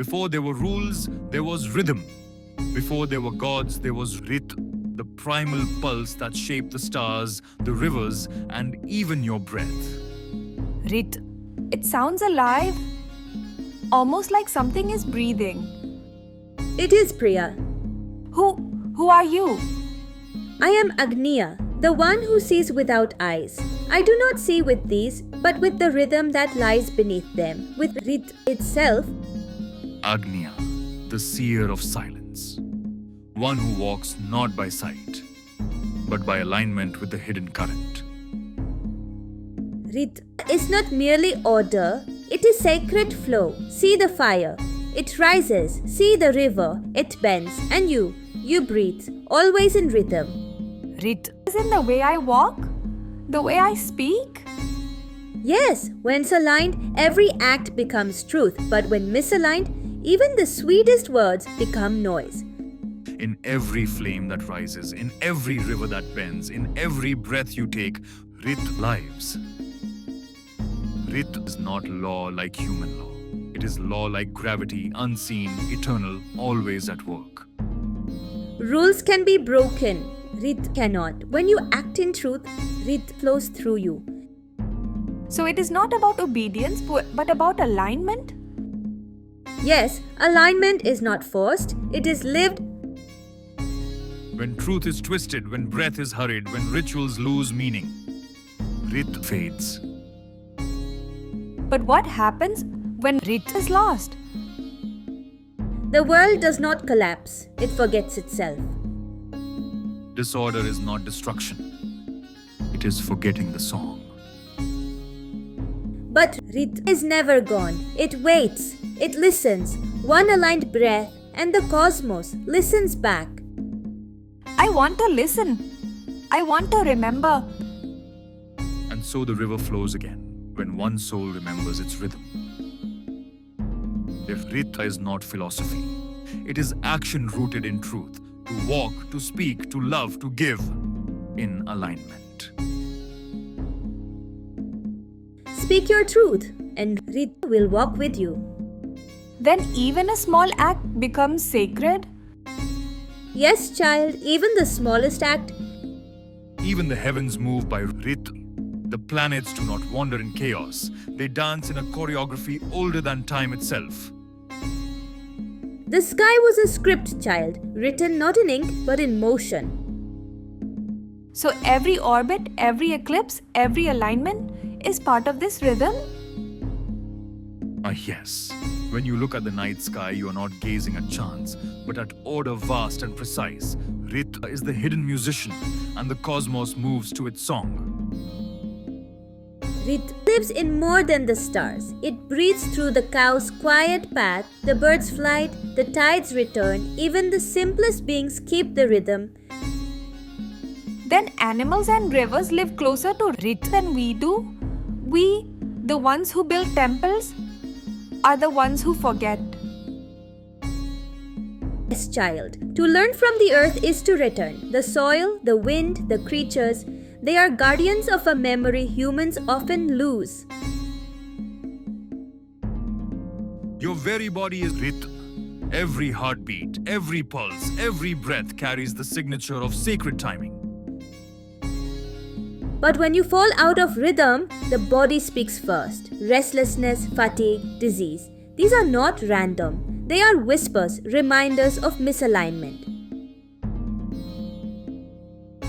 Before there were rules, there was rhythm. Before there were gods, there was Rit, the primal pulse that shaped the stars, the rivers, and even your breath. Rit. It sounds alive. Almost like something is breathing. It is Priya. Who are you? I am Agniya, the one who sees without eyes. I do not see with these, but with the rhythm that lies beneath them, with Rit itself. Agnya, the seer of silence. One who walks not by sight, but by alignment with the hidden current. Rit is not merely order, it is sacred flow. See the fire. It rises. See the river. It bends. And you breathe, always in rhythm. Rit is in the way I walk? The way I speak? Yes, when aligned, every act becomes truth. But when misaligned, even the sweetest words become noise. In every flame that rises, in every river that bends, in every breath you take, Rit lives. Rit is not law like human law. It is law like gravity, unseen, eternal, always at work. Rules can be broken. Rit cannot. When you act in truth, Rit flows through you. So it is not about obedience, but about alignment? Yes, alignment is not forced. It is lived. When truth is twisted, when breath is hurried, when rituals lose meaning, Rit fades. But what happens when Rit is lost? The world does not collapse. It forgets itself. Disorder is not destruction. It is forgetting the song. But Rit is never gone. It waits. It listens. One aligned breath and the cosmos listens back. I want to listen. I want to remember. And so the river flows again, when one soul remembers its rhythm. If Rit is not philosophy, it is action rooted in truth, to walk, to speak, to love, to give, in alignment. Speak your truth, and Rit will walk with you. Then even a small act becomes sacred? Yes, child, even the smallest act. Even the heavens move by Rit. The planets do not wander in chaos. They dance in a choreography older than time itself. The sky was a script, child, written not in ink but in motion. So every orbit, every eclipse, every alignment is part of this rhythm? Yes. When you look at the night sky, you are not gazing at chance, but at order vast and precise. Rit is the hidden musician, and the cosmos moves to its song. Rit lives in more than the stars. It breathes through the cow's quiet path, the bird's flight, the tide's return. Even the simplest beings keep the rhythm. Then animals and rivers live closer to Rit than we do? We, the ones who build temples, are the ones who forget. Yes, child. To learn from the earth is to return. The soil, the wind, the creatures, they are guardians of a memory humans often lose. Your very body is Rit. Every heartbeat, every pulse, every breath carries the signature of sacred timing. But when you fall out of rhythm, the body speaks first. Restlessness, fatigue, disease. These are not random. They are whispers, reminders of misalignment.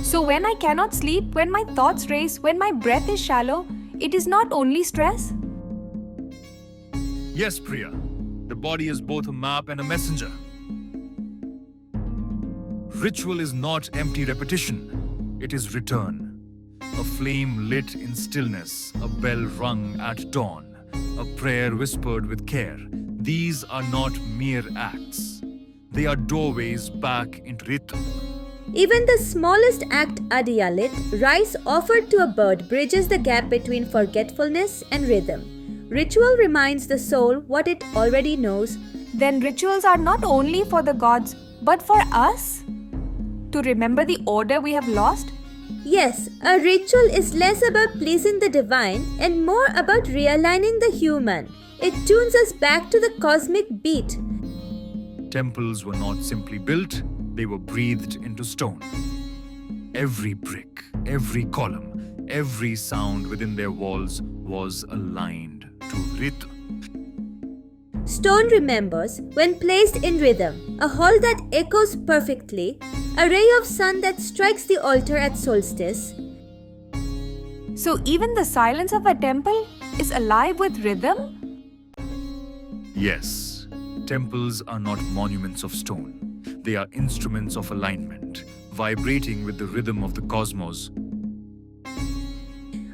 So when I cannot sleep, when my thoughts race, when my breath is shallow, it is not only stress? Yes, Priya. The body is both a map and a messenger. Ritual is not empty repetition. It is return. A flame lit in stillness, a bell rung at dawn, a prayer whispered with care. These are not mere acts. They are doorways back into Rit. Even the smallest act, Adiyalit, rice offered to a bird, bridges the gap between forgetfulness and rhythm. Ritual reminds the soul what it already knows. Then rituals are not only for the gods, but for us? To remember the order we have lost? Yes, a ritual is less about pleasing the divine and more about realigning the human. It tunes us back to the cosmic beat, Temples were not simply built, they were breathed into stone. Every brick, every column, every sound within their walls was aligned to Rit. Stone remembers when placed in rhythm, a hall that echoes perfectly, a ray of sun that strikes the altar at solstice. So even the silence of a temple is alive with rhythm? Yes, temples are not monuments of stone. They are instruments of alignment, vibrating with the rhythm of the cosmos.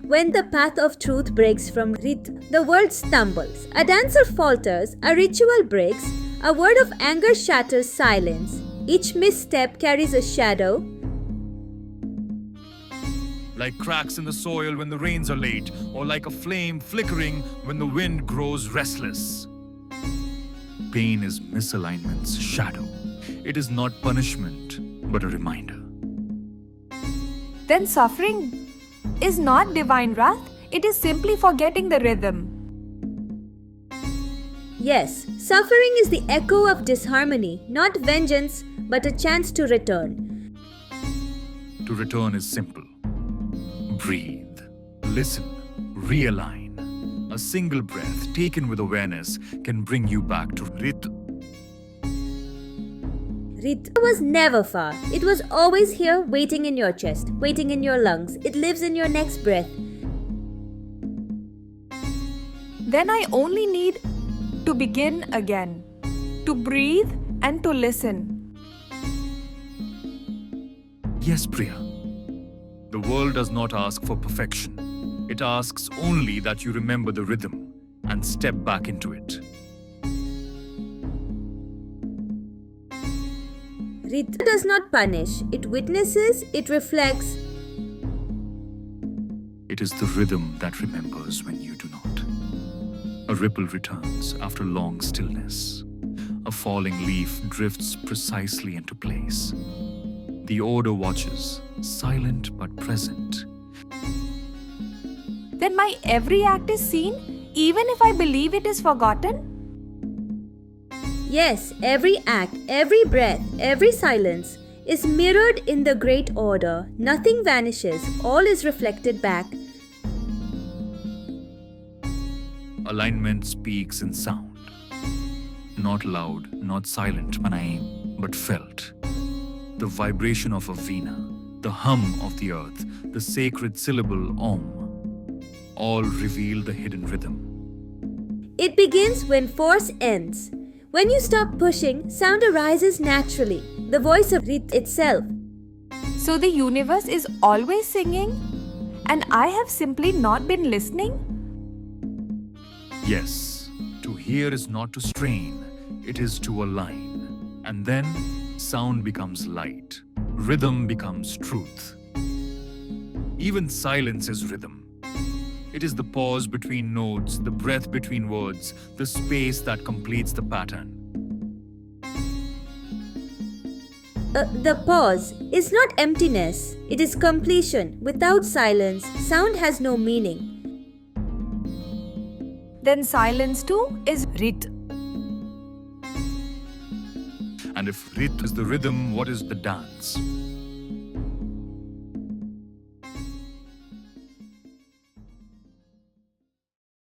When the path of truth breaks from Rit, the world stumbles. A dancer falters, a ritual breaks, a word of anger shatters silence. Each misstep carries a shadow. Like cracks in the soil when the rains are late, or like a flame flickering when the wind grows restless. Pain is misalignment's shadow. It is not punishment, but a reminder. Then suffering is not divine wrath, it is simply forgetting the rhythm. Yes, suffering is the echo of disharmony, not vengeance, but a chance to return. To return is simple. Breathe, listen, realign. A single breath taken with awareness can bring you back to Rit. Rit was never far. It was always here, waiting in your chest, waiting in your lungs. It lives in your next breath. Then I only need to begin again, to breathe and to listen. Yes, Priya. The world does not ask for perfection. It asks only that you remember the rhythm and step back into it. Rit does not punish. It witnesses, it reflects. It is the rhythm that remembers when you do not. A ripple returns after long stillness. A falling leaf drifts precisely into place. The order watches, silent but present. Then my every act is seen, even if I believe it is forgotten? Yes, every act, every breath, every silence is mirrored in the great order. Nothing vanishes, all is reflected back. Alignment speaks in sound. Not loud, not silent, Manaim, but felt. The vibration of a veena, the hum of the earth, the sacred syllable Om, all reveal the hidden rhythm. It begins when force ends. When you stop pushing, sound arises naturally, the voice of Rit itself. So the universe is always singing, and I have simply not been listening? Yes, to hear is not to strain, it is to align. And then sound becomes light, rhythm becomes truth. Even silence is rhythm. It is the pause between notes, the breath between words, the space that completes the pattern. The pause is not emptiness, it is completion. Without silence, sound has no meaning. Then silence too is Rit. And if Rit is the rhythm, what is the dance?